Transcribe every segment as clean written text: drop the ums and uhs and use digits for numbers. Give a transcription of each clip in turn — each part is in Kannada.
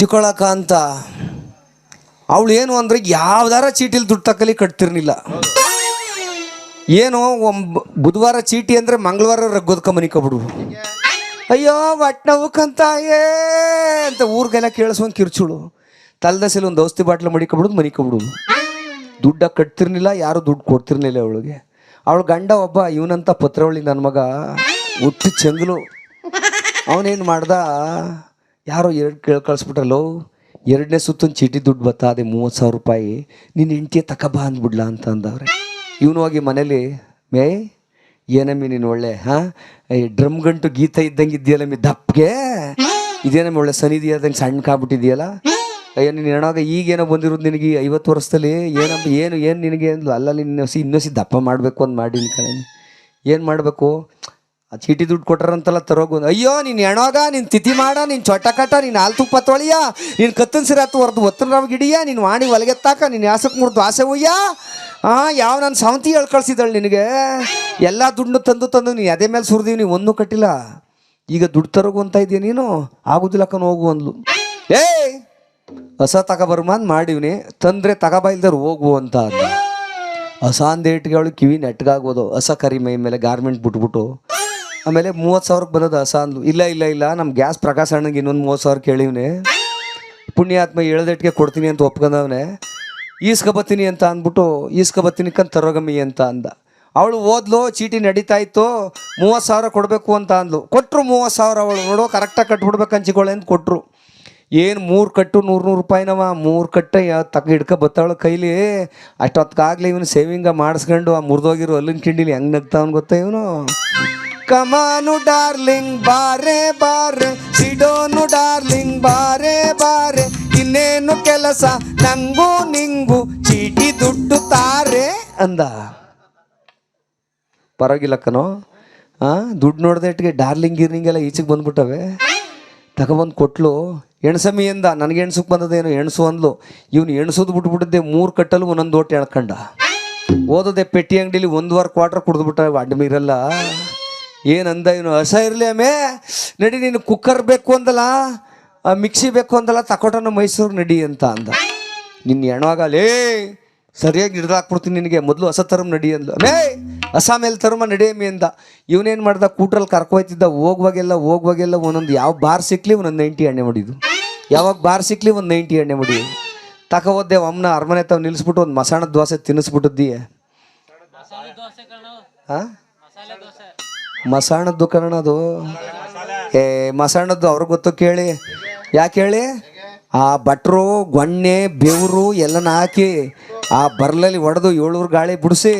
ಚಿಕ್ಕೊಳಕ ಅಂತ ಅವಳು ಏನು ಅಂದ್ರೆ ಯಾವ್ದಾರ ಚೀಟಿಲಿ ದುಡ್ಡು ತಕ್ಕಲಿ ಕಟ್ತಿರ್ಲಿಲ್ಲ. ಏನು ಬುಧವಾರ ಚೀಟಿ ಅಂದರೆ ಮಂಗಳವಾರ ರಗ್ಗೋದ್ಕ ಮನಿಕೊಬಿಡು. ಅಯ್ಯೋ ಹೊಟ್ಟೆ ನೋವುಕ್ಕಂತ ಅಂತ ಊರಿಗೆಲ್ಲ ಕೇಳಿಸ್ಕೊಂಡು ಕಿರ್ಚುಳು. ತಲೆದಸೆಲಿ ಒಂದು ಔಷಧಿ ಬಾಟ್ಲು ಮಡಿಕೊಬಿಡುದು ಮನಿಕೊಬಿಡುದು. ದುಡ್ಡ ಕಟ್ತಿರ್ಲಿಲ್ಲ, ಯಾರು ದುಡ್ಡು ಕೊಡ್ತಿರ್ಲಿಲ್ಲ ಅವಳಿಗೆ. ಅವಳ ಗಂಡ ಒಬ್ಬ ಇವನಂತ ಪತ್ರವಳ್ಳಿ ನನ್ನ ಮಗ ಹುಟ್ಟು ಚೆಂಗಲು. ಅವನೇನು ಮಾಡ್ದ, ಯಾರೋ ಎರಡು ಕಳಿಸ್ಬಿಟ್ರಲ್ಲೋ, ಎರಡನೇ ಸುತ್ತೊಂದು ಚೀಟಿ ದುಡ್ಡು ಬತ್ತಾ, ಅದೇ 30,000 ರೂಪಾಯಿ, ನಿನ್ನ ಹೆಂಡ್ತಿಯ ತಕಬಾ ಅಂದ್ಬಿಡ್ಲಾ ಅಂತ ಅಂದವ್ರೆ. ಇವನು ಹೋಗಿ ಮನೇಲಿ, ಮೇ ಏನಮ್ಮಿ ನೀನು ಒಳ್ಳೆ ಡ್ರಮ್ ಗಂಟು ಗೀತ ಇದ್ದಂಗೆ ಇದೆಯಲ್ಲಮ್ಮಿ ದಪ್ಪಗೆ, ಇದೇನಮ್ಮಿ ಒಳ್ಳೆ ಸನಿದಿಯಾದಂಗೆ ಸಣ್ಣ ಕಾಬಿಟ್ಟಿದೆಯಲ್ಲ. ಅಯ್ಯೋ ನೀನು ಹೇಳೋವಾಗ ಈಗೇನೋ ಬಂದಿರೋದು ನಿನಗೆ 50 ವರ್ಷದಲ್ಲಿ, ಏನಪ್ಪ ಏನು ನಿನಗೆ ಅಂದ್ಲು. ಅಲ್ಲ ಇನ್ನೊಸಿ ದಪ್ಪ ಮಾಡಬೇಕು ಅಂತ ಮಾಡೀನಿ ಕಣೆ. ಏನು ಮಾಡಬೇಕು, ಆ ಚೀಟಿ ದುಡ್ಡು ಕೊಟ್ಟಾರಂತಲ್ಲ ತರೋಗು. ಅಯ್ಯೋ ನೀನು ಹೆಣೋಗ, ನೀನು ತಿಥಿ ಮಾಡ, ನೀನು ಚೊಟ್ಟ ಕಟ್ಟ, ನೀನು ಹಾಲು ತುಪ್ಪ ತೊಳಿಯ, ನೀನು ಕತ್ತನ್ ಸಿರ ಹತ್ತು ಹೊರದು ಒತ್ತನ ರವ್ ಗಿಡಿಯ, ನೀನು ವಾಣಿ ಒಲಗೆತ್ತಾಕ, ನೀನು ಯಾಸಕ್ಕೆ ಮುರಿದು ಆಸೆ ಒಯ್ಯ. ಯಾವ ನಾನು ಸಾವಂತಿ ಹೇಳಿ ಕಳ್ಸಿದಳು ನಿನಗೆ. ಎಲ್ಲ ದುಡ್ಡು ತಂದು ನೀನು ಅದೇ ಮೇಲೆ ಸುರಿದೀವಿ, ನೀವು ಒಂದೂ ಕಟ್ಟಿಲ್ಲ. ಈಗ ದುಡ್ಡು ತರೋಗು ಅಂತ ಇದೆಯಾ ನೀನು, ಆಗುದಿಲ್ಲ ಕಣ್ ಹೋಗು ಅಂದ್ಲು. ಹೊಸ ತಗೊಬರ್ಮ ಅಂತ ಮಾಡಿವ್ನಿ, ತಂದರೆ ತಗೊಬ ಇಲ್ದಾರ ಹೋಗು ಅಂತ ಅಂದ. ಹೊಸ ಅಂದೇಟ್ಗೆ ಅವಳು ಕಿವಿ ನೆಟ್ಗಾಗೋದು. ಹೊಸ ಕರಿ ಮೈ ಮೇಲೆ ಗಾರ್ಮೆಂಟ್ ಬಿಟ್ಬಿಟ್ಟು ಆಮೇಲೆ 30,000ಕ್ಕೆ ಬರೋದು ಹೊಸ ಅಂದ್ಲು. ಇಲ್ಲ ನಮ್ಮ ಗ್ಯಾಸ್ ಪ್ರಕಾಶ ಅಣ್ಣಗೆ ಇನ್ನೊಂದು 30,000 ಕೇಳಿವ್ನೆ. ಪುಣ್ಯಾತ್ಮ ಹೇಳ್ದಟ್ಟಿಗೆ ಕೊಡ್ತೀನಿ ಅಂತ ಒಪ್ಕೊಂಡವನೆ. ಈಸ್ಕೊಬತ್ತೀನಿ ಅಂತ ಅಂದ್ಬಿಟ್ಟು ಈಸ್ಕೊಬತ್ತೀನಿ ಕಂತ ತರೋಗಮ್ಮಿ ಅಂತ ಅಂದ. ಅವಳು ಓದ್ಲು, ಚೀಟಿ ನಡೀತಾ ಇತ್ತು, 30,000 ಕೊಡಬೇಕು ಅಂತ ಅಂದ್ಲು. ಕೊಟ್ಟರು 30,000. ಅವಳು ನೋಡೋ ಕರೆಕ್ಟಾಗಿ ಕಟ್ಬಿಡ್ಬೇಕು ಹಂಚಿಕೊಳ್ಳೆ ಅಂತ ಕೊಟ್ಟರು. ಏನು 3 ಕಟ್ಟು 100 ರೂಪಾಯಿನವ, 3 ಕಟ್ಟ ಹಿಡ್ಕೊ ಬತ್ತಾವಳು ಕೈಲಿ. ಅಷ್ಟೊತ್ತಿಗಾಗಲೇ ಇವನು ಸೇವಿಂಗ ಮಾಡಿಸ್ಕೊಂಡು ಆ ಮುರಿದೋಗಿರೋ ಅಲ್ಲಿನ ಕಿಂಡಿಲಿ ಹೆಂಗೆ ನಗ್ತಾವನು ಗೊತ್ತಾ ಇವನು. ಕಮಾನು ಡಾರ್ಲಿಂಗ್ ಬಾರೆ ಬಾರೆ, ಸಿಡೋನು ಡಾರ್ಲಿಂಗ್ ಬಾರೆ ಬಾರೆ, ಇನ್ನೇನು ಕೆಲಸ ನಂಗೂ ನಿಂಗು ಚೀಟಿ ದುಡ್ಡು ತಾರೆ ಅಂದ. ಪರವಾಗಿಲ್ಲಕ್ಕನೋ, ದುಡ್ಡು ನೋಡ್ದಟ್ಟಿಗೆ ಡಾರ್ಲಿಂಗ್ ಗಿರ್ಲಿಂಗೆಲ್ಲ ಈಚೆಗೆ ಬಂದ್ಬಿಟ್ಟವೆ. ತಗೊಬಂದು ಕೊಟ್ಲು. ಎಣ್ಸಮ್ಮಿ ಎಂದ, ನನಗೆ ಎಣ್ಸಕ್ಕೆ ಬಂದದೇನು ಎಣ್ಸು ಅಂದ್ಲು. ಇವನು ಎಣ್ಸೋದು ಬಿಟ್ಬಿಟ್ಟಿದ್ದೆ 3 ಕಟ್ಟಲು ಒಂದೊಂದು ಓಟ್ ಎಳ್ಕಂಡ. ಓದೋದೆ ಪೆಟ್ಟಿ ಅಂಗಡಿಲಿ 1 ಕ್ವಾರ್ಟರ್ ಕುಡಿದ್ಬಿಟ್ಟ. ಅಡ್ಮಿರಲ್ಲ ಏನಂದ ಇವನು, ಹಸ ಇರಲಿ ಆಮೇ ನಡಿ, ನೀನು ಕುಕ್ಕರ್ ಬೇಕು ಅಂದಲ್ಲ, ಮಿಕ್ಸಿ ಬೇಕು ಅಂದಲ್ಲ, ತಕೊಟನ ಮೈಸೂರು ನಡಿ ಅಂತ ಅಂದ. ನಿನ್ನ ಹೆಣವಾಗಲೇ ಸರಿಯಾಗಿ ಹಿಡ್ದಾಕ್ಬಿಡ್ತೀನಿ ನಿನಗೆ, ಮೊದಲು ಹೊಸ ತರಮ್ ನಡಿ ಅಂದ್ಲು. ಹೊಸ ಮೇಲೆ ತರಮ ನಡಿಯಮ್ಮಿ ಅಂದ. ಇವನೇನು ಮಾಡ್ದ, ಕೂಟ್ರಲ್ಲಿ ಕರ್ಕೊಯ್ತಿದ್ದ. ಹೋಗುವಾಗೆಲ್ಲ ಒಂದೊಂದು ಯಾವ ಬಾರ್ ಸಿಕ್ಲಿ ಒಂದೊಂದು 90 ಎಣ್ಣೆ ಮಾಡಿದ್ದು. ಯಾವಾಗ ಬಾರ್ ಸಿಕ್ಲಿ ಒಂದು 90 ಎಣ್ಣೆ ಮಾಡಿ ತಗೋದ್ದೆ. ಅಮ್ಮನ ಅರಮನೆ ತಾವು ನಿಲ್ಲಿಸ್ಬಿಟ್ಟು ಒಂದು ಮಸಾಣದ ದೋಸೆ ತಿನ್ನಿಸ್ಬಿಟ್ಟಿದ್ದೀ. ಮಸಾಣದ್ದು ಕಣ ಅದು. ಮಸಾಣದ್ದು ಅವ್ರಿಗೆ ಗೊತ್ತು ಕೇಳಿ. ಯಾಕೆ ಹೇಳಿ, ಆ ಭಟ್ರು ಗೊಣ್ಣೆ ಬೆವರು ಎಲ್ಲನ ಹಾಕಿ ಆ ಬರ್ಲಲ್ಲಿ ಹೊಡೆದು 7 ಗಾಳಿ ಬಿಡಿಸಿ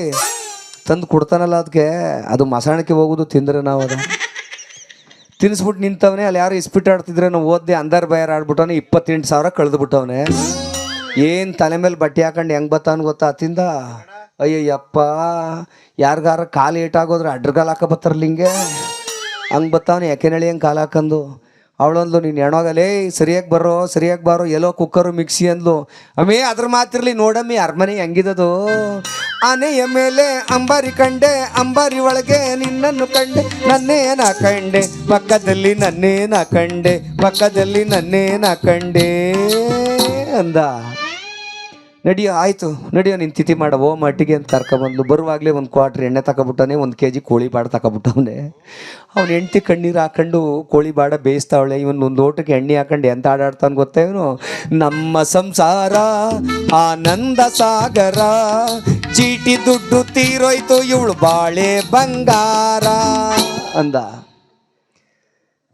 ತಂದು ಕೊಡ್ತಾನಲ್ಲ, ಅದಕ್ಕೆ ಅದು ಮಸಾಣಕ್ಕೆ ಹೋಗೋದು. ತಿಂದರೆ ನಾವು ಅದು ತಿನ್ನಿಸ್ಬಿಟ್ಟು ನಿಂತವನೇ. ಅಲ್ಲಿ ಯಾರು ಇಸ್ಪಿಟ್ ಆಡ್ತಿದ್ರೆ ನಾವು ಓದ್ದೆ ಅಂದಾರ ಬಯರ್ ಆಡ್ಬಿಟ್ಟವನೆ. 28,000 ಕಳೆದುಬಿಟ್ಟವನೆ. ಏನು ತಲೆ ಮೇಲೆ ಬಟ್ಟೆ ಹಾಕೊಂಡು ಹೆಂಗೆ ಬತ್ತಾನ ಗೊತ್ತಾ ಅತ್ತಿಂದ. ಅಯ್ಯಯ್ಯಪ್ಪ, ಯಾರಿಗಾರ ಕಾಲು ಏಟಾಗೋದ್ರೆ ಅಡ್ರಗಾಲ ಹಾಕ ಬತ್ತಾರಲ್ಲ ಹಿಂಗೆ ಹಂಗೆ ಬತ್ತಾವನೆ. ಯಾಕೆನಳಿ ಹಂಗೆ ಕಾಲು ಹಾಕಂದು. ಅವಳಂದ್ಲು, ನೀನು ಹೆಣೋಗಲೇ ಸರಿಯಾಗಿ ಬಾರೋ, ಎಲ್ಲೋ ಕುಕ್ಕರು ಮಿಕ್ಸಿ ಅಂದ್ಲು. ಅಮ್ಮೇ ಅದ್ರ ಮಾತಿರ್ಲಿ ನೋಡಮ್ಮಿ ಅರಮನೆ ಹೆಂಗಿದದು. ಆನೆಯ ಮೇಲೆ ಅಂಬಾರಿ ಕಂಡೆ, ಅಂಬಾರಿ ಒಳಗೆ ನಿನ್ನನ್ನು ಕಂಡೆ, ನನ್ನೇನ ಕಂಡೆ ಪಕ್ಕದಲ್ಲಿ, ನನ್ನೇನ ಕಂಡೆ ಪಕ್ಕದಲ್ಲಿ, ನನ್ನೇನ ಕಂಡೆ ಅಂದ. ನಡಿಯೋ ಆಯಿತು ನಡಿಯೋ, ನೀನು ತಿಥಿ ಮಾಡವೋ ಮಟ್ಟಿಗೆ ಅಂತ ಕರ್ಕೊಬಂದ್ಲು. ಬರುವಾಗಲೇ 1 ಕ್ವಾರ್ಟರ್ ಎಣ್ಣೆ ತಗೊಬಿಟ್ಟಾನೆ, 1 kg ಕೋಳಿ ಬಾಡ ತಗೊಬಿಟ್ಟವನೆ. ಅವ್ನು ಹೆಂಡ್ತಿ ಕಣ್ಣೀರು ಹಾಕೊಂಡು ಕೋಳಿ ಬಾಡ ಬೇಯಿಸ್ತಾವಳೆ. ಇವನು ಒಂದು ಓಟಕ್ಕೆ ಎಣ್ಣೆ ಹಾಕೊಂಡು ಎಂತ ಆಡಾಡ್ತಾನೆ ಗೊತ್ತಾ ಇವನು. ನಮ್ಮ ಸಂಸಾರ ಆನಂದ ಸಾಗರ, ಚೀಟಿ ದುಡ್ಡು ತೀರೋಯ್ತು ಇವಳು ಬಾಳೆ ಬಂಗಾರ ಅಂದ.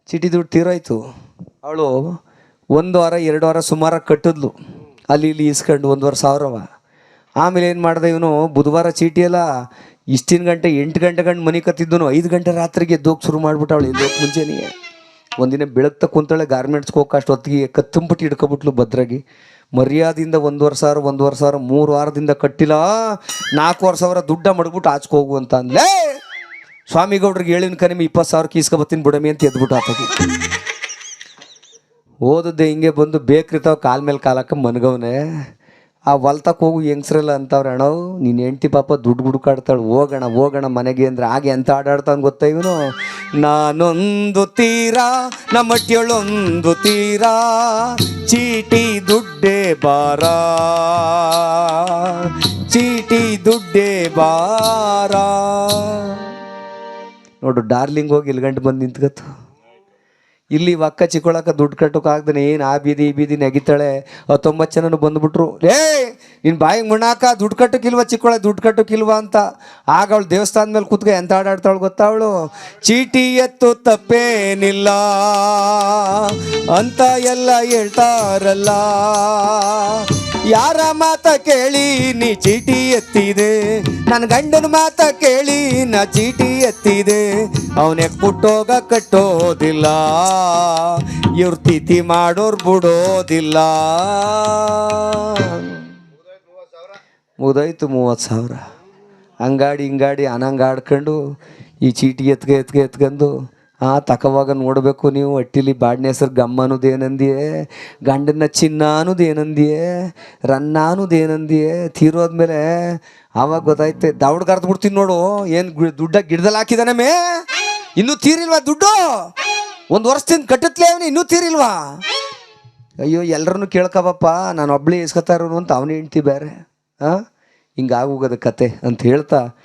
ಚೀಟಿ ದುಡ್ಡು ತೀರೋಯ್ತು. ಅವಳು 1 ವಾರ 2 ವಾರ ಸುಮಾರಾಗಿ ಕಟ್ಟಿದ್ಲು. ಅಲ್ಲಿ ಇಲ್ಲಿ ಇಸ್ಕೊಂಡು 1,500. ಆಮೇಲೆ ಏನು ಮಾಡ್ದೆ ಇವನು, ಬುಧವಾರ ಚೀಟಿ ಎಲ್ಲ ಇಷ್ಟಿನ ಗಂಟೆ 8 ಗಂಟೆ ಮನೆ ಕತ್ತಿದ್ದನು. 5 ಗಂಟೆ ರಾತ್ರಿಗೆ ಎದ್ದೋಗಿ ಶುರು ಮಾಡಿಬಿಟ್ಟವಳು. ಎದ್ದೋಗಿ ಮುಂಚೆನೇ ಒಂದಿನ ಬೆಳಗ್ತ ಕುಂತಳೆ ಗಾರ್ಮೆಂಟ್ಸ್ಗೆ ಹೋಗಿ ಅಷ್ಟೊತ್ತಿಗೆ ಕತ್ತಂಬಿಟ್ಟು ಹಿಡ್ಕೊಬಿಟ್ಲು ಭದ್ರಾಗಿ. ಮರ್ಯಾದಿಂದ 1,500 3 ವಾರದಿಂದ ಕಟ್ಟಿಲ್ಲ. 4,500 ದುಡ್ಡ ಮಡಗ್ಬಿಟ್ಟು ಆಚೆ ಹೋಗು ಅಂತ ಅಂದ್ಲೇ. ಸ್ವಾಮಿಗೌಡ್ರಿಗೆ ಹೇಳಿನ ಕನಿಮೆ 20,000 ಈಸ್ಕೊಬತ್ತೀನಿ ಬಿಡಮಿ ಅಂತ ಎದ್ಬಿಟ್ಟು ಆತಗಿ. ಓದದ್ದೆ ಹಿಂಗೆ ಬಂದು ಬೇಕ್ರಿ ತಾವು ಕಾಲ ಮೇಲೆ ಕಾಲಕ್ಕೆ ಮನ್ಗವನೆ. ಆ ಹೊಲ್ತಕ್ಕೆ ಹೋಗು ಹೆಂಗ್ಸ್ರಲ್ಲ ಅಂತವ್ರೆ ಅಣ್ಣ ನೀನು ಹೆಂಡ್ತಿ ಪಾಪ ದುಡ್ಡು ಗುಡುಕಾಡ್ತಾಳೆ ಹೋಗೋಣ ಮನೆಗೆ ಅಂದ್ರೆ ಹಾಗೆ ಎಂತ ಆಡಾಡ್ತಾನೆ ಗೊತ್ತಾ ಇವನು. ನಾನೊಂದು ತೀರಾ ನಮ್ಮಟ್ಟಿಯೊಳೊಂದು ತೀರಾ ಚೀಟಿ ದುಡ್ಡೇ ಬಾರ ಚೀಟಿ ದುಡ್ಡೇ ಬಾರ. ನೋಡು ಡಾರ್ಲಿಂಗ್ ಹೋಗಿ ಇಲ್ಲಿ ಗಂಟು ಬಂದು ನಿಂತ್ಕತ್ತು. ಇಲ್ಲಿ ಅಕ್ಕ ಚಿಕ್ಕೊಳಕ ದುಡ್ಡು ಕಟ್ಟೋಕ್ಕಾಗ್ದಾನೆ ಏನು ಆ ಬೀದಿ ಈ ಬೀದಿ ನೆಗಿತಾಳೆ. 90 ಜನನು ಬಂದ್ಬಿಟ್ರು, ಲೇ ನಿನ್ನ ಬಾಯಿಗೆ ಮುಣ್ಣಾಕ ದುಡ್ಡು ಕಟ್ಟೋಕ್ಕಿಲ್ವ ಚಿಕ್ಕೊಳ ದುಡ್ಡು ಕಟ್ಟೋಕ್ಕಿಲ್ವ ಅಂತ. ಆಗ ಅವಳು ದೇವಸ್ಥಾನದ ಮೇಲೆ ಕೂತ್ಕ ಎಂತ ಆಡಾಡ್ತಾವಳು ಗೊತ್ತಾ ಅವಳು. ಚೀಟಿ ಎತ್ತು ತಪ್ಪೇನಿಲ್ಲ ಅಂತ ಎಲ್ಲ ಹೇಳ್ತಾರಲ್ಲ, ಯಾರ ಮಾತ ಕೇಳಿ ನೀ ಚೀಟಿ ಎತ್ತಿದೆ, ನನ್ನ ಗಂಡನ ಮಾತ ಕೇಳಿ ನಾ ಚೀಟಿ ಎತ್ತಿದೆ, ಅವನೇ ಪುಟ್ಟೋಗ ಕಟ್ಟೋದಿಲ್ಲ, ಇವ್ರ ತಿಥಿ ಮಾಡೋರ್ ಬಿಡೋದಿಲ್ಲ. ಮುದಾಯ್ತು 30,000. ಹಂಗಾಡಿ ಹಿಂಗಾಡಿ ಅನಂಗ ಆಡ್ಕೊಂಡು ಈ ಚೀಟಿ ಎತ್ಕೊಂಡು ತಕವಾಗ ನೋಡಬೇಕು ನೀವು. ಅಟ್ಟಿಲಿ ಬಾಡ್ನೆ ಹೆಸರು ಗಮ್ಮ ಅನ್ನೋದೇನಂದಿಯೇ, ಗಂಡನ ಚಿನ್ನ ಅನ್ನೋದೇನಂದಿಯೇ, ರನ್ನ ಅನ್ನೋದೇನಂದಿಯೇ. ತೀರೋದ್ಮೇಲೆ ಆವಾಗ ಗೊತ್ತಾಯ್ತೆ ದೌಡ್ ಕರ್ದು ಬಿಡ್ತೀನಿ ನೋಡು. ಏನು ದುಡ್ಡ ಗಿಡದಲ್ಲಿ ಹಾಕಿದಾನೆ ಮೇ, ಇನ್ನೂ ತೀರಿಲ್ವಾ ದುಡ್ಡು? 1 ವರ್ಷದಿಂದ ಕಟ್ಟತ್ಲೇ ಅವನು, ಇನ್ನೂ ತೀರಿಲ್ವಾ? ಅಯ್ಯೋ ಎಲ್ಲರನ್ನು ಕೇಳ್ಕಬಪ್ಪ, ನಾನು ಒಬ್ಳಿ ಇಸ್ಕೊತಾ ಇರೋನು ಅಂತ ಅವನೇ ಹೆಂಡ್ತಿ ಬೇರೆ. ಹಿಂಗಾಗೋಗದ ಕತೆ ಅಂತ ಹೇಳ್ತಾ